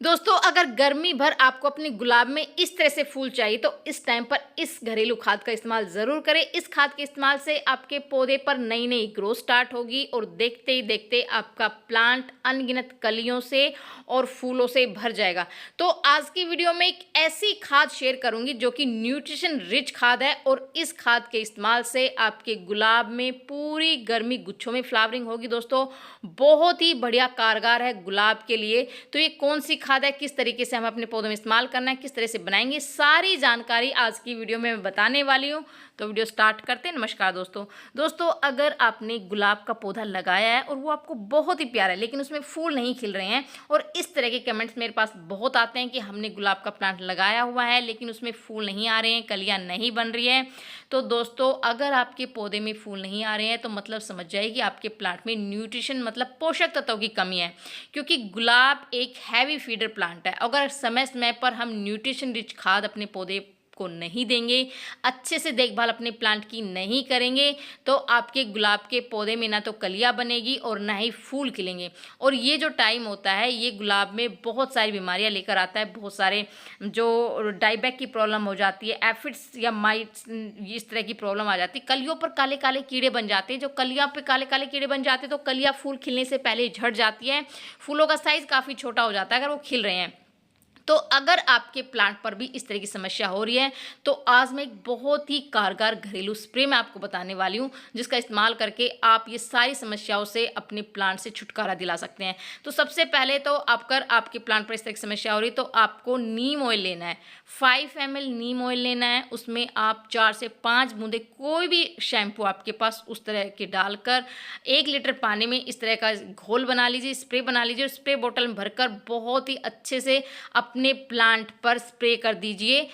दोस्तों, अगर गर्मी भर आपको अपने गुलाब में इस तरह से फूल चाहिए तो इस टाइम पर इस घरेलू खाद का इस्तेमाल ज़रूर करें। इस खाद के इस्तेमाल से आपके पौधे पर नई नई ग्रोथ स्टार्ट होगी और देखते ही देखते आपका प्लांट अनगिनत कलियों से और फूलों से भर जाएगा। तो आज की वीडियो में एक ऐसी खाद शेयर करूंगी जो कि न्यूट्रिशन रिच खाद है और इस खाद के इस्तेमाल से आपके गुलाब में पूरी गर्मी गुच्छों में फ्लावरिंग होगी। दोस्तों, बहुत ही बढ़िया कारगर है गुलाब के लिए। तो ये कौन सी खाद है, किस तरीके से हमें अपने पौधों में इस्तेमाल करना है, किस तरह से बनाएंगे, सारी जानकारी आज की वीडियो में मैं बताने वाली हूँ। तो वीडियो स्टार्ट करते हैं। नमस्कार दोस्तों, अगर आपने गुलाब का पौधा लगाया है और वो आपको बहुत ही प्यारा है लेकिन उसमें फूल नहीं खिल रहे हैं और इस तरह के कमेंट्स मेरे पास बहुत आते हैं कि हमने गुलाब का प्लांट लगाया हुआ है लेकिन उसमें फूल नहीं आ रहे हैं, कलियां नहीं बन रही है। तो दोस्तों, अगर आपके पौधे में फूल नहीं आ रहे हैं तो मतलब समझ जाइए कि आपके प्लांट में न्यूट्रिशन मतलब पोषक तत्वों की कमी है, क्योंकि गुलाब एक हैवी फीडर प्लांट है। अगर समय समय पर हम न्यूट्रिशन रिच खाद अपने पौधे को नहीं देंगे, अच्छे से देखभाल अपने प्लांट की नहीं करेंगे, तो आपके गुलाब के पौधे में ना तो कलियां बनेगी और ना ही फूल खिलेंगे। और ये जो टाइम होता है ये गुलाब में बहुत सारी बीमारियां लेकर आता है। बहुत सारे जो डाइबैक की प्रॉब्लम हो जाती है, एफिड्स या माइट्स, इस तरह की प्रॉब्लम आ जाती है। कलियों पर काले काले कीड़े बन जाते हैं। जो कलियां पे काले काले कीड़े बन जाते हैं तो कलियां फूल खिलने से पहले झड़ जाती है, फूलों का साइज काफ़ी छोटा हो जाता है अगर वो खिल रहे हैं। तो अगर आपके प्लांट पर भी इस तरह की समस्या हो रही है तो आज मैं एक बहुत ही कारगर घरेलू स्प्रे मैं आपको बताने वाली हूँ जिसका इस्तेमाल करके आप ये सारी समस्याओं से अपने प्लांट से छुटकारा दिला सकते हैं। तो सबसे पहले तो अगर आपके प्लांट पर इस तरह की समस्या हो रही है तो आपको नीम ऑयल लेना है। 5 ml नीम ऑयल लेना है। उसमें आप 4 से 5 बूंदे कोई भी शैम्पू आपके पास उस तरह के डालकर 1 लीटर पानी में इस तरह का घोल बना लीजिए, स्प्रे बना लीजिए और स्प्रे बोतल में भरकर बहुत ही अच्छे से अपने प्लांट पर स्प्रे कर दीजिए।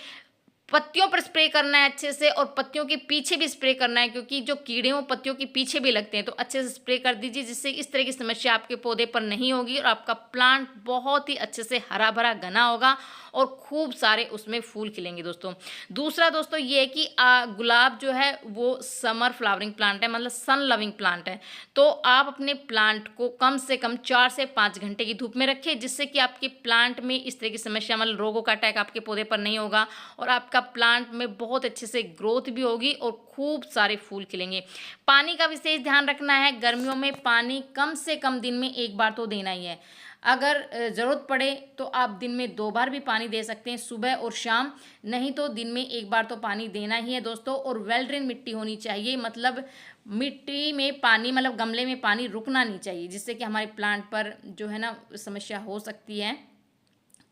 पत्तियों पर स्प्रे करना है अच्छे से और पत्तियों के पीछे भी स्प्रे करना है, क्योंकि जो कीड़े वो पत्तियों के पीछे भी लगते हैं। तो अच्छे से स्प्रे कर दीजिए जिससे इस तरह की समस्या आपके पौधे पर नहीं होगी और आपका प्लांट बहुत ही अच्छे से हरा भरा घना होगा और खूब सारे उसमें फूल खिलेंगे। दूसरा दोस्तों ये है कि गुलाब जो है वो समर फ्लावरिंग प्लांट है, मतलब सन लविंग प्लांट है। तो आप अपने प्लांट को कम से कम 4 से 5 घंटे की धूप में रखें जिससे कि आपके प्लांट में इस तरह की समस्या मतलब रोगों का अटैक आपके पौधे पर नहीं होगा और आपका प्लांट में बहुत अच्छे से ग्रोथ भी होगी और खूब सारे फूल खिलेंगे। पानी का विशेष ध्यान रखना है। गर्मियों में पानी कम से कम दिन में 1 बार तो देना ही है। अगर ज़रूरत पड़े तो आप दिन में 2 बार भी पानी दे सकते हैं, सुबह और शाम। नहीं तो दिन में 1 बार तो पानी देना ही है दोस्तों। और वेल ड्रेन मिट्टी होनी चाहिए, मतलब मिट्टी में पानी, मतलब गमले में पानी रुकना नहीं चाहिए जिससे कि हमारे प्लांट पर जो है ना समस्या हो सकती है।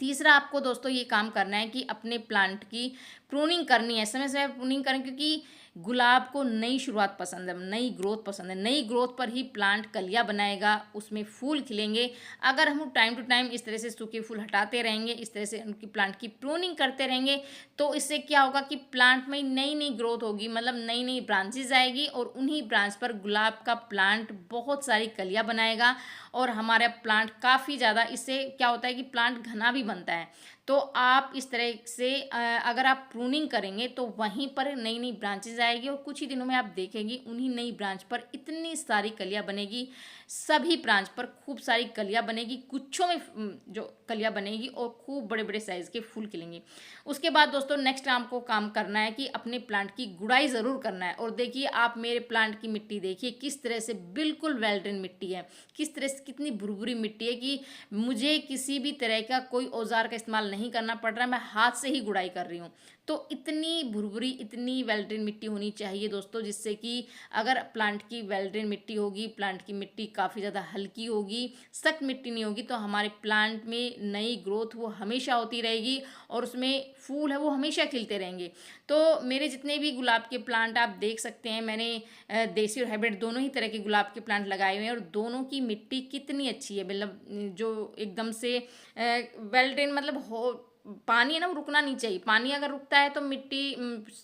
तीसरा आपको दोस्तों ये काम करना है कि अपने प्लांट की प्रूनिंग करनी है, समय समय प्रूनिंग करें, क्योंकि गुलाब को नई शुरुआत पसंद है, नई ग्रोथ पसंद है। नई ग्रोथ पर ही प्लांट कलियां बनाएगा, उसमें फूल खिलेंगे। अगर हम टाइम टू टाइम इस तरह से सूखे फूल हटाते रहेंगे, इस तरह से उनकी प्लांट की प्रूनिंग करते रहेंगे, तो इससे क्या होगा कि प्लांट में नई नई ग्रोथ होगी, मतलब नई नई ब्रांचेज आएगी और उन्हीं ब्रांच पर गुलाब का प्लांट बहुत सारी कलियां बनाएगा और हमारा प्लांट काफ़ी ज़्यादा, इससे क्या होता है कि प्लांट घना भी बनता है। तो आप इस तरह से अगर आप प्रूनिंग करेंगे तो वहीं पर नई नई ब्रांचेज आएगी और कुछ ही दिनों में आप देखेंगे उन्हीं नई ब्रांच पर इतनी सारी कलियां बनेगी। सभी ब्रांच पर खूब सारी कलियां बनेगी, गुच्छों में जो कलियां बनेगी और खूब बड़े बड़े साइज के फूल खिलेंगे। उसके बाद दोस्तों नेक्स्ट आपको काम करना है कि अपने प्लांट की गुड़ाई ज़रूर करना है। और देखिए, आप मेरे प्लांट की मिट्टी देखिए किस तरह से बिल्कुल वेल ड्रेन मिट्टी है, किस तरह से कितनी भुरभुरी मिट्टी है कि मुझे किसी भी तरह का कोई औजार का इस्तेमाल नहीं करना पड़ रहा है, मैं हाथ से ही गुड़ाई कर रही हूँ। तो इतनी भुरभुरी, इतनी वेल ड्रेन मिट्टी होनी चाहिए दोस्तों, जिससे कि अगर प्लांट की वेल ड्रेन मिट्टी होगी, प्लांट की मिट्टी काफ़ी ज़्यादा हल्की होगी, सख्त मिट्टी नहीं होगी, तो हमारे प्लांट में नई ग्रोथ वो हमेशा होती रहेगी और उसमें फूल है वो हमेशा खिलते रहेंगे। तो मेरे जितने भी गुलाब के प्लांट आप देख सकते हैं, मैंने देसी और हाइब्रिड दोनों ही तरह के गुलाब के प्लांट लगाए हुए हैं और दोनों की मिट्टी कितनी अच्छी है, मतलब जो एकदम से वेल ड्रेन, मतलब हो पानी है ना वो रुकना नहीं चाहिए। पानी अगर रुकता है तो मिट्टी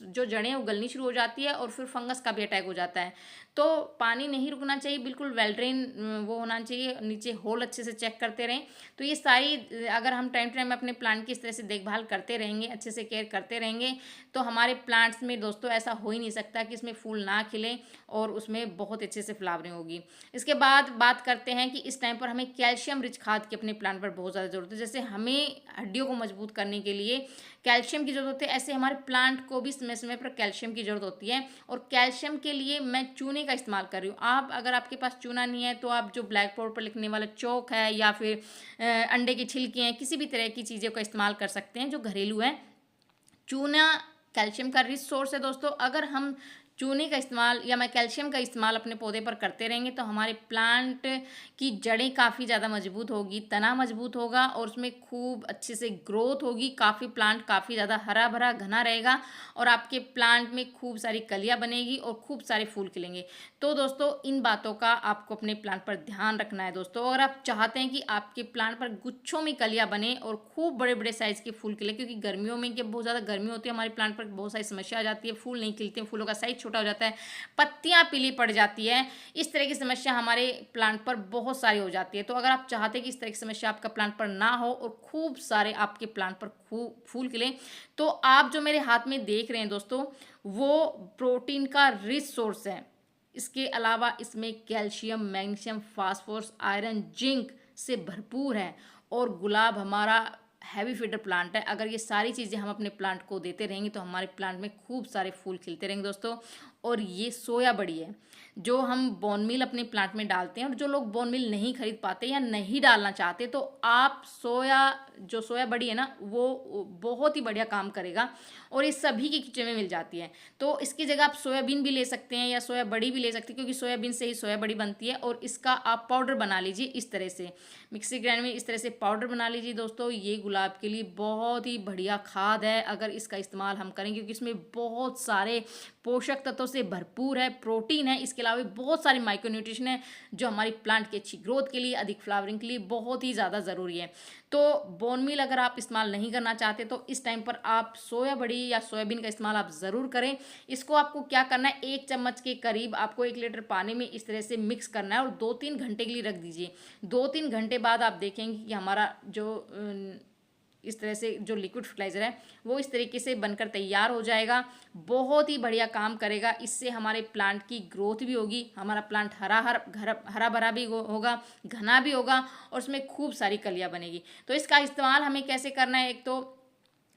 जो जड़ें हैं वो गलनी शुरू हो जाती है और फिर फंगस का भी अटैक हो जाता है। तो पानी नहीं रुकना चाहिए, बिल्कुल वेल ड्रेन वो होना चाहिए, नीचे होल अच्छे से चेक करते रहें। तो ये सारी अगर हम टाइम टू टाइम अपने प्लांट की इस तरह से देखभाल करते रहेंगे, अच्छे से केयर करते रहेंगे, तो हमारे प्लांट्स में दोस्तों ऐसा हो ही नहीं सकता कि इसमें फूल ना खिले और उसमें बहुत अच्छे से फ्लावरिंग होगी। इसके बाद बात करते हैं कि इस टाइम पर हमें कैल्शियम रिच खाद की अपने प्लांट पर बहुत ज़्यादा ज़रूरत है। जैसे हमें हड्डियों को मजबूत करने के लिए कैल्शियम की ज़रूरत होती है, ऐसे हमारे प्लांट को भी समय समय पर कैल्शियम की ज़रूरत होती है। और कैल्शियम के लिए मैं चूने का इस्तेमाल कर रही हूँ। आप अगर आपके पास चूना नहीं है तो आप जो ब्लैक बोर्ड पर लिखने वाला चौक है या फिर अंडे की छिलकी हैं, किसी भी तरह की चीज़ों का इस्तेमाल कर सकते हैं जो घरेलू है। चूना कैल्शियम का रिच सोर्स है दोस्तों। अगर हम चूने का इस्तेमाल या मैं कैल्शियम का इस्तेमाल अपने पौधे पर करते रहेंगे तो हमारे प्लांट की जड़ें काफ़ी ज़्यादा मजबूत होगी, तना मजबूत होगा और उसमें खूब अच्छे से ग्रोथ होगी। प्लांट काफ़ी ज़्यादा हरा भरा घना रहेगा और आपके प्लांट में खूब सारी कलियाँ बनेगी और खूब सारे फूल खिलेंगे। तो दोस्तों इन बातों का आपको अपने प्लांट पर ध्यान रखना है दोस्तों। अगर आप चाहते हैं कि आपके प्लांट पर गुच्छों में कलियाँ बने और खूब बड़े बड़े साइज़ के फूल खिले, क्योंकि गर्मियों में जब बहुत ज़्यादा गर्मी होती है हमारे प्लांट पर बहुत सारी समस्या आ जाती है, फूल नहीं खिलते हैं, फूलों का साइज छोटा हो जाता है, पत्तियां पीली पड़ जाती है, इस तरह की समस्या हमारे प्लांट पर बहुत सारी हो जाती है। तो अगर आप चाहते हैं कि इस तरह की समस्या आपका प्लांट पर ना हो और खूब सारे आपके प्लांट पर खूब फूल खिले, तो आप जो मेरे हाथ में देख रहे हैं दोस्तों वो प्रोटीन का रिच सोर्स है। इसके अलावा इसमें calcium, magnesium, phosphorus, iron, zinc से भरपूर है और गुलाब हमारा हैवी फीडर प्लांट है। अगर ये सारी चीज़ें हम अपने प्लांट को देते रहेंगे तो हमारे प्लांट में खूब सारे फूल खिलते रहेंगे दोस्तों। और ये सोया बड़ी है जो हम बोन मील अपने प्लांट में डालते हैं, और जो लोग बोन मील नहीं खरीद पाते या नहीं डालना चाहते तो आप सोया बड़ी है ना वो बहुत ही बढ़िया काम करेगा और ये सभी की किचन में मिल जाती है। तो इसकी जगह आप सोयाबीन भी ले सकते हैं या सोया बड़ी भी ले सकते हैं, क्योंकि सोयाबीन से ही सोया बड़ी बनती है। और इसका आप पाउडर बना लीजिए इस तरह से, मिक्सी ग्राइंड में इस तरह से पाउडर बना लीजिए दोस्तों। ये गुलाब के लिए बहुत ही बढ़िया खाद है अगर इसका इस्तेमाल हम करें, क्योंकि इसमें बहुत सारे पोषक तत्वों से भरपूर है, प्रोटीन है, इसके अलावा बहुत सारे माइक्रो न्यूट्रिशन है जो हमारी प्लांट की अच्छी ग्रोथ के लिए, अधिक फ्लावरिंग के लिए बहुत ही ज़्यादा ज़रूरी है। तो बोन मील अगर आप इस्तेमाल नहीं करना चाहते तो इस टाइम पर आप सोया बड़ी या सोयाबीन का इस्तेमाल आप ज़रूर करें। इसको आपको क्या करना है, 1 चम्मच के करीब आपको 1 लीटर पानी में इस तरह से मिक्स करना है और 2-3 घंटे के लिए रख दीजिए। 2-3 घंटे बाद आप देखेंगे कि हमारा जो इस तरह से जो लिक्विड फर्टिलाइज़र है वो इस तरीके से बनकर तैयार हो जाएगा। बहुत ही बढ़िया काम करेगा, इससे हमारे प्लांट की ग्रोथ भी होगी, हमारा प्लांट हरा भरा भी होगा, घना भी होगा और उसमें खूब सारी कलियाँ बनेगी। तो इसका इस्तेमाल हमें कैसे करना है, एक तो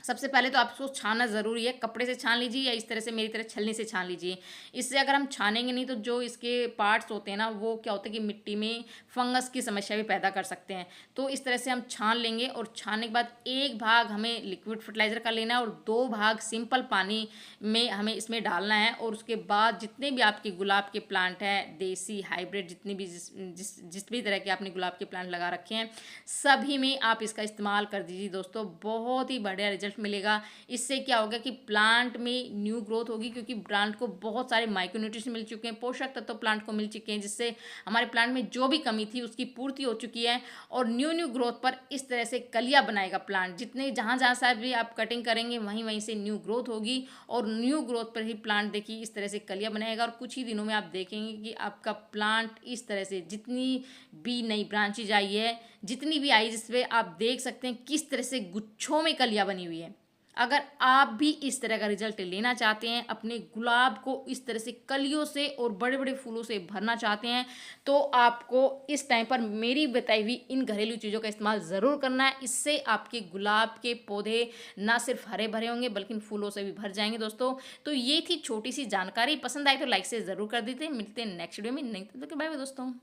सबसे पहले तो आपको छानना ज़रूरी है। कपड़े से छान लीजिए या इस तरह से मेरी तरह छलनी से छान लीजिए। इससे अगर हम छानेंगे नहीं तो जो इसके पार्ट्स होते हैं ना वो क्या होता है कि मिट्टी में फंगस की समस्या भी पैदा कर सकते हैं। तो इस तरह से हम छान लेंगे और छानने के बाद 1 भाग हमें लिक्विड फर्टिलाइज़र का लेना है और 2 भाग सिंपल पानी में हमें इसमें डालना है। और उसके बाद जितने भी आपके गुलाब के प्लांट हैं, देसी हाइब्रिड जितने भी जिस भी तरह के आपने गुलाब के प्लांट लगा रखे हैं, सभी में आप इसका इस्तेमाल कर दीजिए दोस्तों। बहुत ही बढ़िया रिजल्ट मिलेगा। इससे क्या होगा कि प्लांट में न्यू ग्रोथ होगी, क्योंकि प्लांट को बहुत सारे माइक्रो न्यूट्रिशन मिल चुके हैं, पोषक तत्व प्लांट को मिल चुके हैं, जिससे हमारे प्लांट में जो भी कमी थी उसकी पूर्ति हो चुकी है। और न्यू ग्रोथ पर इस तरह से कलियां बनाएगा प्लांट। जितने जहां जहां से भी आप कटिंग करेंगे वहीं वहीं से न्यू ग्रोथ होगी और न्यू ग्रोथ पर ही प्लांट देखिए इस तरह से कलियां बनाएगा। और कुछ ही दिनों में आप देखेंगे कि आपका प्लांट इस तरह से जितनी भी नई ब्रांचेज आई है, जितनी भी आई, जिसपे आप देख सकते हैं किस तरह से गुच्छों में कलियां बनी हुई है। अगर आप भी इस तरह का रिजल्ट लेना चाहते हैं, अपने गुलाब को इस तरह से कलियों से और बड़े बड़े फूलों से भरना चाहते हैं, तो आपको इस टाइम पर मेरी बताई हुई इन घरेलू चीज़ों का इस्तेमाल ज़रूर करना है। इससे आपके गुलाब के पौधे ना सिर्फ हरे भरे होंगे बल्कि फूलों से भी भर जाएंगे दोस्तों। तो ये थी छोटी सी जानकारी, पसंद आई तो लाइक से ज़रूर कर दीजिए। मिलते हैं नेक्स्ट वीडियो में, नहीं तो बाय बाय दोस्तों।